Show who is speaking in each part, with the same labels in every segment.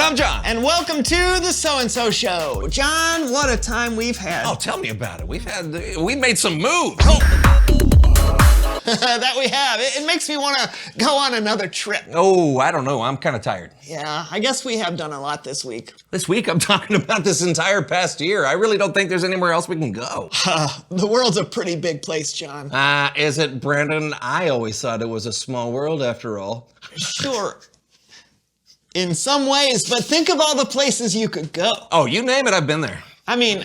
Speaker 1: I'm John.
Speaker 2: And welcome to the So-and-So Show. John, what a time we've had.
Speaker 1: Oh, tell me about it. We made some moves.
Speaker 2: That we have. It makes me want to go on another trip.
Speaker 1: Oh, I don't know. I'm kind of tired.
Speaker 2: Yeah, I guess we have done a lot this week.
Speaker 1: This week, I'm talking about this entire past year. I really don't think there's anywhere else we can go.
Speaker 2: The world's a pretty big place, John.
Speaker 1: Is it, Brandon? I always thought it was a small world after all.
Speaker 2: Sure. In some ways, but think of all the places you could go.
Speaker 1: Oh, you name it, I've been there.
Speaker 2: I mean,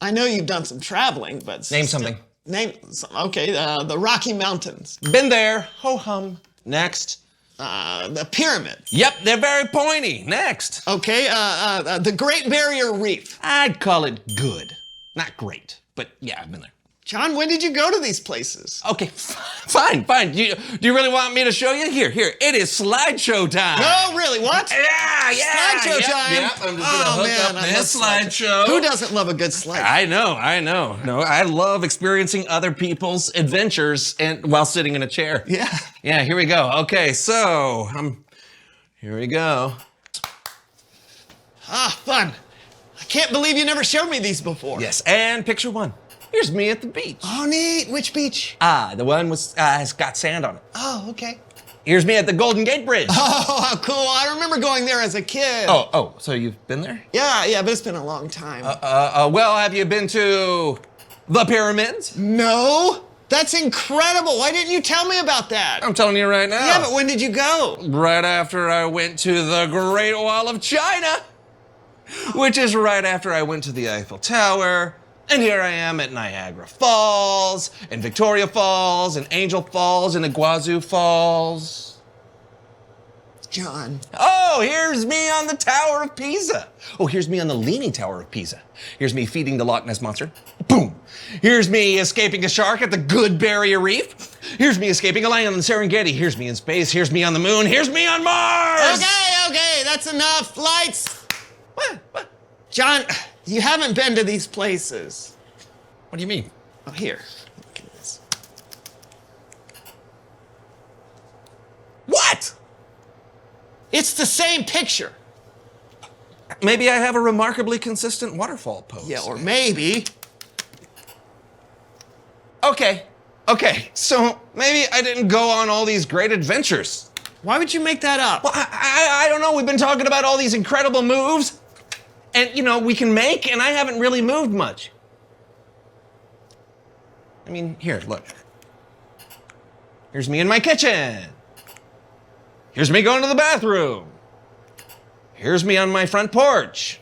Speaker 2: I know you've done some traveling, but...
Speaker 1: Name something.
Speaker 2: Okay, the Rocky Mountains.
Speaker 1: Been there. Ho-hum. Next.
Speaker 2: The pyramids.
Speaker 1: Yep, they're very pointy. Next.
Speaker 2: Okay, the Great Barrier Reef.
Speaker 1: I'd call it good. Not great, but yeah, I've been there.
Speaker 2: John, when did you go to these places?
Speaker 1: Okay, fine. Do you really want me to show you? Here, it is slideshow time.
Speaker 2: No, really, what?
Speaker 1: Yeah.
Speaker 2: Slideshow time.
Speaker 1: Yep, I'm just gonna hook up this slideshow.
Speaker 2: Who doesn't love a good slideshow?
Speaker 1: I know. No, I love experiencing other people's adventures and while sitting in a chair.
Speaker 2: Yeah.
Speaker 1: Yeah, here we go. Okay, so, here we go.
Speaker 2: Fun. I can't believe you never showed me these before.
Speaker 1: Yes, and picture one. Here's me at the beach.
Speaker 2: Oh, neat. Which beach?
Speaker 1: The one has got sand on it.
Speaker 2: Oh, okay.
Speaker 1: Here's me at the Golden Gate Bridge.
Speaker 2: Oh, how cool. I remember going there as a kid.
Speaker 1: Oh, so you've been there?
Speaker 2: Yeah, but it's been a long time.
Speaker 1: Well, have you been to the pyramids?
Speaker 2: No. That's incredible. Why didn't you tell me about that?
Speaker 1: I'm telling you right now.
Speaker 2: Yeah, but when did you go?
Speaker 1: Right after I went to the Great Wall of China, which is right after I went to the Eiffel Tower. And here I am at Niagara Falls, and Victoria Falls, and Angel Falls, and Iguazu Falls.
Speaker 2: John.
Speaker 1: Oh, here's me on the Tower of Pisa. Oh, here's me on the Leaning Tower of Pisa. Here's me feeding the Loch Ness Monster. Boom. Here's me escaping a shark at the Good Barrier Reef. Here's me escaping a lion on the Serengeti. Here's me in space. Here's me on the moon. Here's me on Mars.
Speaker 2: Okay, that's enough. Lights.
Speaker 1: What?
Speaker 2: John, you haven't been to these places.
Speaker 1: What do you mean?
Speaker 2: Oh, here. Look at this.
Speaker 1: What?
Speaker 2: It's the same picture.
Speaker 1: Maybe I have a remarkably consistent waterfall pose.
Speaker 2: Yeah, or maybe.
Speaker 1: Okay. So maybe I didn't go on all these great adventures.
Speaker 2: Why would you make that up?
Speaker 1: Well, I don't know. We've been talking about all these incredible moves. And, we can make, and I haven't really moved much. I mean, here, look. Here's me in my kitchen. Here's me going to the bathroom. Here's me on my front porch.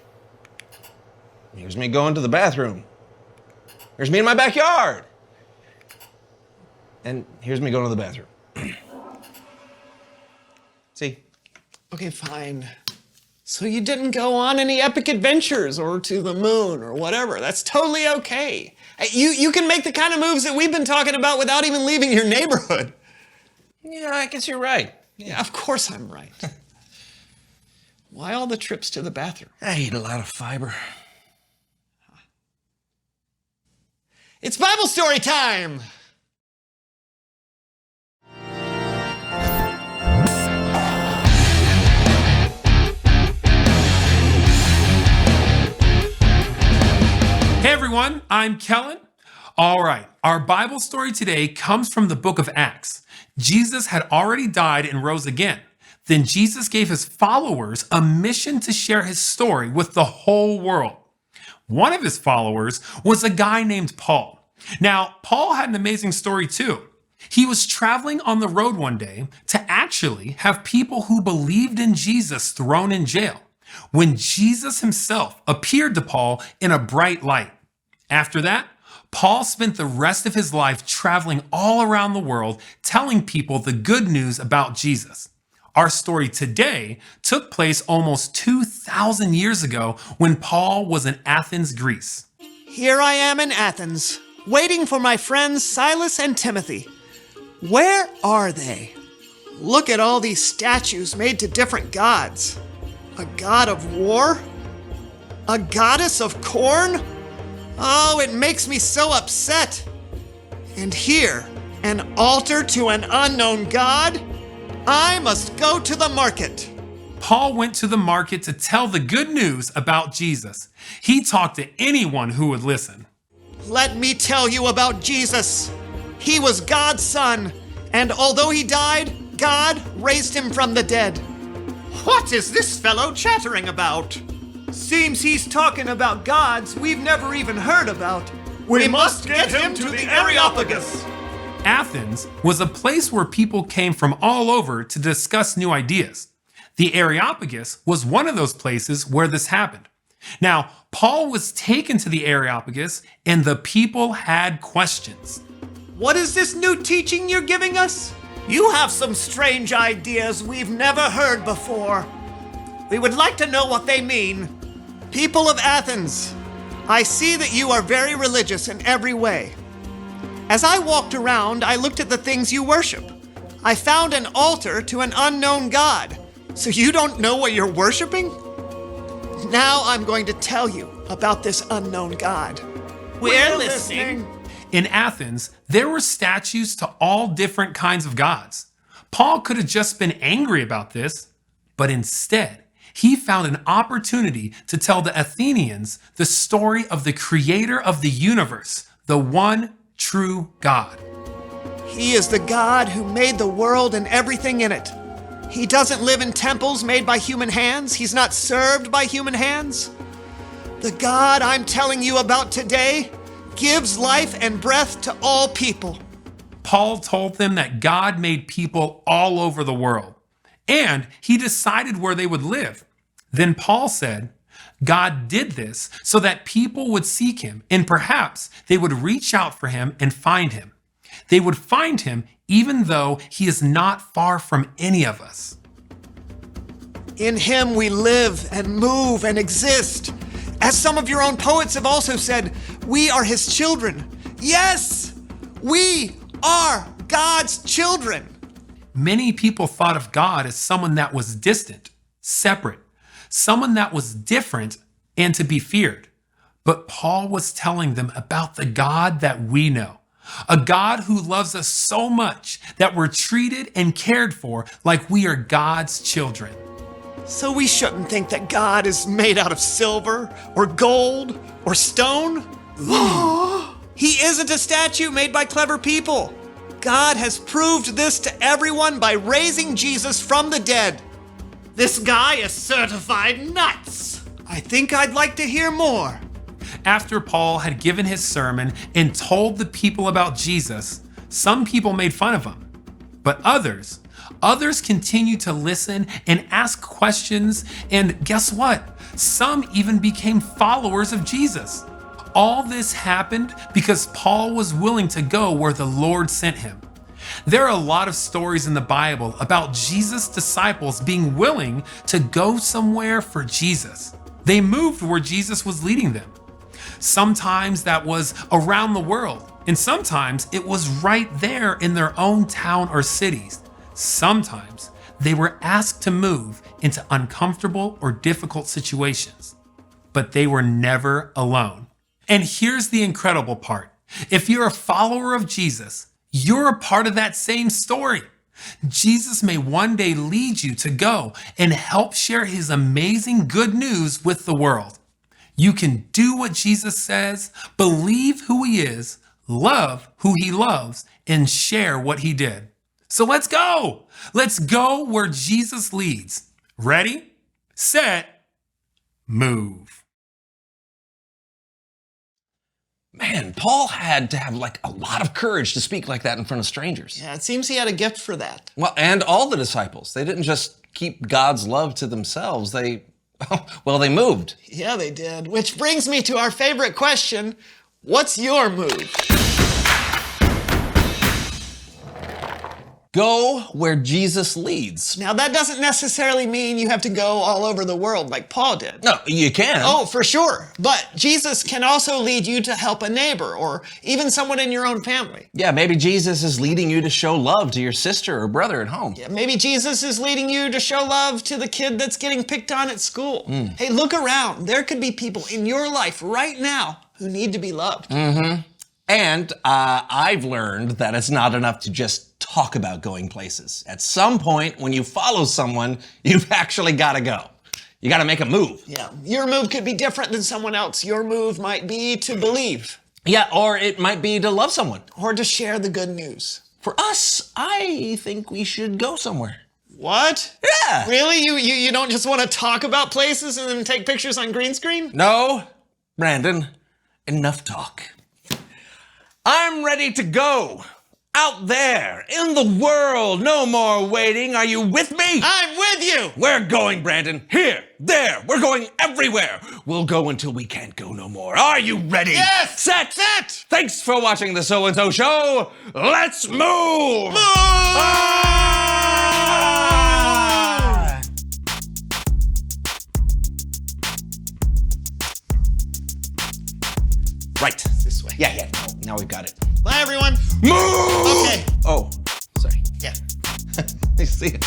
Speaker 1: Here's me going to the bathroom. Here's me in my backyard. And here's me going to the bathroom. See?
Speaker 2: Okay, fine. So you didn't go on any epic adventures or to the moon or whatever. That's totally okay. You can make the kind of moves that we've been talking about without even leaving your neighborhood.
Speaker 1: Yeah, I guess you're right.
Speaker 2: Yeah, of course I'm right. Why all the trips to the bathroom?
Speaker 1: I eat a lot of fiber.
Speaker 2: It's Bible story time!
Speaker 3: Hey everyone, I'm Kellen. All right, our Bible story today comes from the book of Acts. Jesus had already died and rose again. Then Jesus gave his followers a mission to share his story with the whole world. One of his followers was a guy named Paul. Now, Paul had an amazing story too. He was traveling on the road one day to actually have people who believed in Jesus thrown in jail, when Jesus himself appeared to Paul in a bright light. After that, Paul spent the rest of his life traveling all around the world, telling people the good news about Jesus. Our story today took place almost 2,000 years ago when Paul was in Athens, Greece.
Speaker 2: Here I am in Athens, waiting for my friends Silas and Timothy. Where are they? Look at all these statues made to different gods. A god of war? A goddess of corn? Oh, it makes me so upset. And here, an altar to an unknown god? I must go to the market.
Speaker 3: Paul went to the market to tell the good news about Jesus. He talked to anyone who would listen.
Speaker 2: Let me tell you about Jesus. He was God's son, and although he died, God raised him from the dead. What is this fellow chattering about? Seems he's talking about gods we've never even heard about. We must get him to the Areopagus.
Speaker 3: Athens was a place where people came from all over to discuss new ideas. The Areopagus was one of those places where this happened. Now, Paul was taken to the Areopagus, and the people had questions.
Speaker 2: What is this new teaching you're giving us? You have some strange ideas we've never heard before. We would like to know what they mean. People of Athens, I see that you are very religious in every way. As I walked around, I looked at the things you worship. I found an altar to an unknown god. So you don't know what you're worshiping? Now I'm going to tell you about this unknown god. We're listening.
Speaker 3: In Athens, there were statues to all different kinds of gods. Paul could have just been angry about this, but instead, he found an opportunity to tell the Athenians the story of the creator of the universe, the one true God.
Speaker 2: He is the God who made the world and everything in it. He doesn't live in temples made by human hands. He's not served by human hands. The God I'm telling you about today gives life and breath to all people.
Speaker 3: Paul told them that God made people all over the world, and he decided where they would live. Then Paul said, God did this so that people would seek him, and perhaps they would reach out for him and find him. They would find him even though he is not far from any of us.
Speaker 2: In him we live and move and exist. As some of your own poets have also said, we are his children. Yes, we are God's children.
Speaker 3: Many people thought of God as someone that was distant, separate, someone that was different and to be feared. But Paul was telling them about the God that we know, a God who loves us so much that we're treated and cared for like we are God's children.
Speaker 2: So we shouldn't think that God is made out of silver or gold or stone. He isn't a statue made by clever people. God has proved this to everyone by raising Jesus from the dead. This guy is certified nuts. I think I'd like to hear more.
Speaker 3: After Paul had given his sermon and told the people about Jesus, some people made fun of him. But others continued to listen and ask questions, and guess what? Some even became followers of Jesus. All this happened because Paul was willing to go where the Lord sent him. There are a lot of stories in the Bible about Jesus' disciples being willing to go somewhere for Jesus. They moved where Jesus was leading them. Sometimes that was around the world, and sometimes it was right there in their own town or cities. Sometimes they were asked to move into uncomfortable or difficult situations, but they were never alone. And here's the incredible part. If you're a follower of Jesus, you're a part of that same story. Jesus may one day lead you to go and help share his amazing good news with the world. You can do what Jesus says, believe who he is, love who he loves, and share what he did. So let's go. Let's go where Jesus leads. Ready, set, move.
Speaker 1: Man, Paul had to have like a lot of courage to speak like that in front of strangers.
Speaker 2: Yeah, it seems he had a gift for that.
Speaker 1: Well, and all the disciples. They didn't just keep God's love to themselves. They moved.
Speaker 2: Yeah, they did. Which brings me to our favorite question. What's your move?
Speaker 1: Go where Jesus leads.
Speaker 2: Now, that doesn't necessarily mean you have to go all over the world like Paul did.
Speaker 1: No, you can.
Speaker 2: Oh, for sure. But Jesus can also lead you to help a neighbor or even someone in your own family.
Speaker 1: Yeah, maybe Jesus is leading you to show love to your sister or brother at home.
Speaker 2: Yeah, maybe Jesus is leading you to show love to the kid that's getting picked on at school. Hey, look around. There could be people in your life right now who need to be loved.
Speaker 1: And I've learned that it's not enough to just talk about going places. At some point, when you follow someone, you've actually got to go. You got to make a move.
Speaker 2: Yeah, your move could be different than someone else. Your move might be to believe.
Speaker 1: Yeah, or it might be to love someone.
Speaker 2: Or to share the good news.
Speaker 1: For us, I think we should go somewhere.
Speaker 2: What?
Speaker 1: Yeah.
Speaker 2: Really? You don't just want to talk about places and then take pictures on green screen?
Speaker 1: No, Brandon, enough talk. I'm ready to go. Out there, in the world, no more waiting. Are you with me?
Speaker 2: I'm with you!
Speaker 1: We're going, Brandon. Here, there, we're going everywhere. We'll go until we can't go no more. Are you ready?
Speaker 2: Yes!
Speaker 1: Set!
Speaker 2: Set!
Speaker 1: Thanks for watching the So-and-So Show. Let's move!
Speaker 2: Move!
Speaker 1: Ah! Right.
Speaker 2: This way.
Speaker 1: Yeah. Now we've got it.
Speaker 2: Bye, everyone.
Speaker 1: Move!
Speaker 2: Okay.
Speaker 1: Oh, sorry.
Speaker 2: Yeah.
Speaker 1: I see it.